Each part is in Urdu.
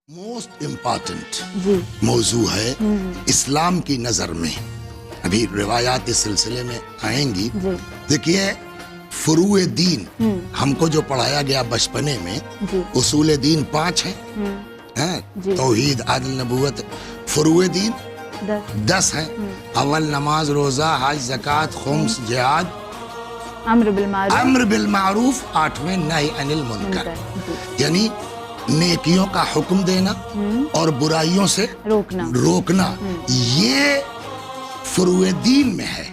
موسٹ امپارٹنٹ موضوع ہے اسلام کی نظر میں. ابھی روایات اس سلسلے میں آئیں گی. دیکھیے فروع دین ہم کو جو پڑھایا گیا بچپنے میں اصول دین 5 ہیں. توحید، عدل، نبوت. فروع دین 10 ہیں. اول نماز، روزہ، حج، زکوٰۃ، خمس، جہاد، امر بالمعروف. 8ویں نہی عن المنکر، یعنی نیکیوں کا حکم دینا اور برائیوں سے روکنا. یہ فروع دین میں ہے.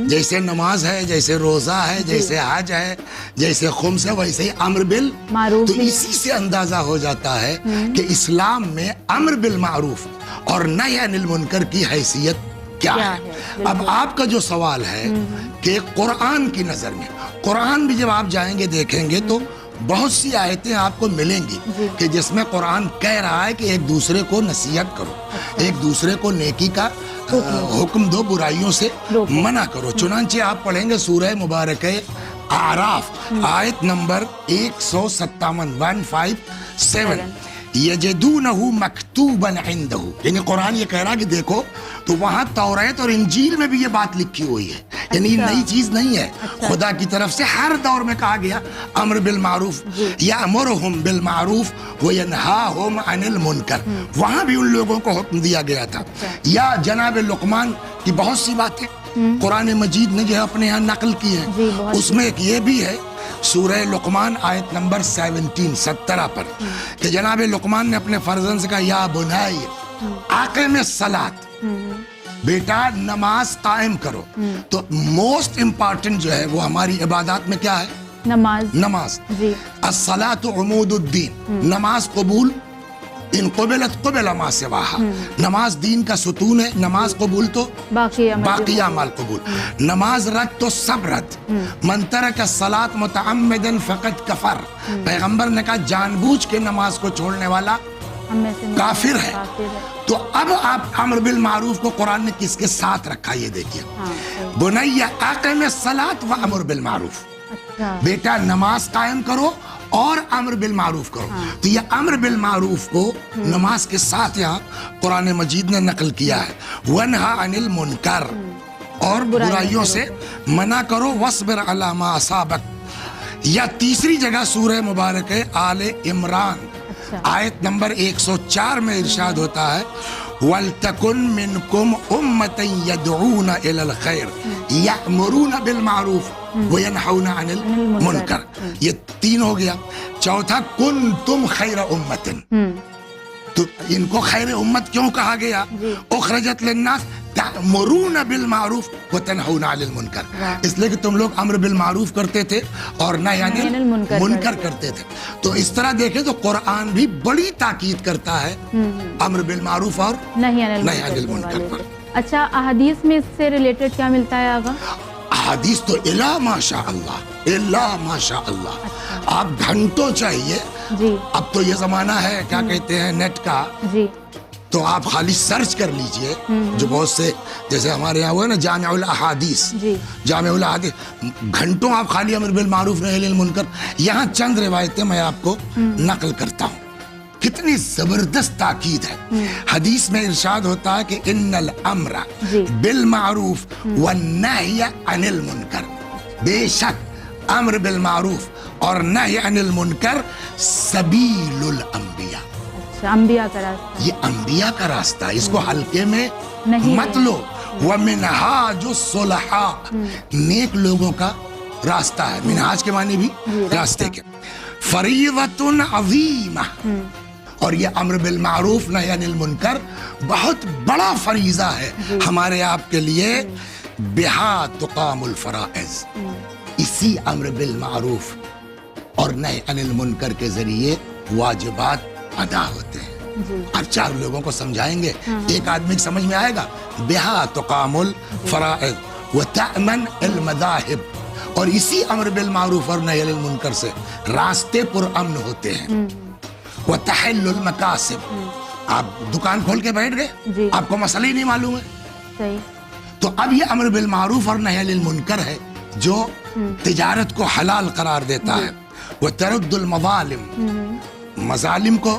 جیسے نماز ہے، جیسے روزہ ہے، جیسے حج ہے، جیسے خمس ہے، ویسے ہی امر بالمعروف. تو اسی سے اندازہ ہو جاتا ہے کہ اسلام میں امر بالمعروف اور نہی عن المنکر کی حیثیت کیا ہے. اب آپ کا جو سوال ہے کہ قرآن کی نظر میں، قرآن بھی جب آپ جائیں گے دیکھیں گے تو بہت سی آیتیں آپ کو ملیں گی کہ جس میں قرآن کہہ رہا ہے کہ ایک دوسرے کو نصیحت کرو، ایک دوسرے کو نیکی کا حکم دو، برائیوں سے منع کرو. چنانچہ آپ پڑھیں گے سورہ مبارکہ اعراف آیت نمبر 157 157 یجدونہ مکتوبا عندہ. یعنی قرآن یہ کہہ رہا کہ دیکھو تو وہاں توریت اور انجیل میں بھی یہ بات لکھی ہوئی ہے. یعنی نئی چیز نہیں ہے. خدا کی طرف سے ہر دور میں کہا گیا امر بالمعروف، یأمرہم بالمعروف وینہاہم عن المنکر. وہاں بھی ان لوگوں کو حکم دیا گیا تھا. یا جناب لقمان کی بہت سی باتیں قرآن مجید نے جو ہے اپنے یہاں نقل کی ہیں. اس میں ایک یہ بھی ہے سورہ لقمان آیت نمبر 17 پر کہ جناب لقمان نے اپنے فرزند سے کہا یا بنائی اقم الصلاۃ، بیٹا نماز قائم کرو. تو موسٹ امپارٹنٹ جو ہے وہ ہماری عبادات میں کیا ہے؟ نماز. الصلاۃ عمود الدین. نماز قبول، ان قبلت قبل ما سواہا. نماز دین کا ستون ہے. نماز قبول تو باقی اعمال قبول. نماز رد تو سب رد. من ترک الصلاۃ متعمدا فقد کفر. پیغمبر نے کہا جان بوجھ کے نماز کو چھوڑنے والا کافر ہے. تو اب آپ امر بالمعروف کو قرآن نے کس کے ساتھ رکھا یہ دیکھیے. بنی اقم الصلاۃ وامر بالمعروف. بیٹا نماز قائم کرو اور امر بالمعروف کرو. تو یہ امر بالمعروف کو نماز کے ساتھ یہاں قرآن مجید نے نقل کیا ہے. ونہا عن المنکر، اور برائیوں سے منع کرو. واصبر علی ما اصابک. یا تیسری جگہ سورہ مبارک آل عمران آیت نمبر 104 میں ارشاد ہوتا ہے وَلْتَكُنْ مِنْكُمْ أُمَّةً يَدْعُونَ إِلَى الْخَيْرِ يَأْمُرُونَ بِالْمَعْرُوفِ وَيَنْهَوْنَ عَنِ الْمُنْكَرِ. یہ 3 ہو گیا. چوتھا كُنْتُمْ خَيْرَ أُمَّةٍ. تو ان کو خیر امت کیوں کہا گیا؟ اخرجت للناس تأمرون بالمعروف وتنہون عن المنکر. اس لیے کہ تم لوگ امر بالمعروف کرتے تھے اور نہی عن المنکر کرتے تھے. تو اس طرح دیکھیں تو قرآن بھی بڑی تاکید کرتا ہے امر بالمعروف اور نہی عن المنکر پر. اچھا، احادیث میں اس سے ریلیٹڈ کیا ملتا ہے آگا؟ حدیث تو الا ماشاء اللہ، الا ماشاء اللہ. آپ گھنٹوں چاہیے. اب تو یہ زمانہ ہے کیا کہتے ہیں نیٹ کا، تو آپ خالی سرچ کر لیجئے. جو بہت سے جیسے ہمارے یہاں ہوا ہے نا جامع الاحادیث، جامع الاحادیث، گھنٹوں آپ خالی امر بالمعروف نہی عن المنکر. یہاں چند روایتیں میں آپ کو نقل کرتا ہوں. کتنی زبردست تاکید ہے. حدیث میں ارشاد ہوتا ہے کہ ان الامر بالمعروف والنہی عن المنکر. بے شک امر بالمعروف اور نہی عن المنکر سبیل الانبیاء. انبیاء کا راستہ. یہ انبیاء کا راستہ ہے. اس کو ہلکے میں مت لو. ومنہاج الصلحاء، نیک لوگوں کا راستہ ہے. منہاج کے معنی بھی راستے کے. فریضۃ عظیمہ، اور یہ امر بالمعروف نہی عن المنکر بہت بڑا فریضہ ہے ہمارے آپ کے لیے. بہا تقام الفرائض. اسی امر بالمعروف اور نہی عن المنکر کے ذریعے واجبات ادا ہوتے ہیں. اب 4 لوگوں کو سمجھائیں گے، ایک آدمی کی سمجھ میں آئے گا. بہا تقام الفرائض وتأمن المذاہب. اور اسی امر بالمعروف اور نہی عن المنکر سے راستے پر امن ہوتے ہیں. وتحل المکاسب. آپ دکان کھول کے بیٹھ گئے، آپ کو مسئلہ ہی نہیں معلوم ہے. تو اب یہ امر بالمعروف اور نہی عن المنکر ہے جو تجارت کو حلال قرار دیتا ہے. وترد المظالم، مظالم کو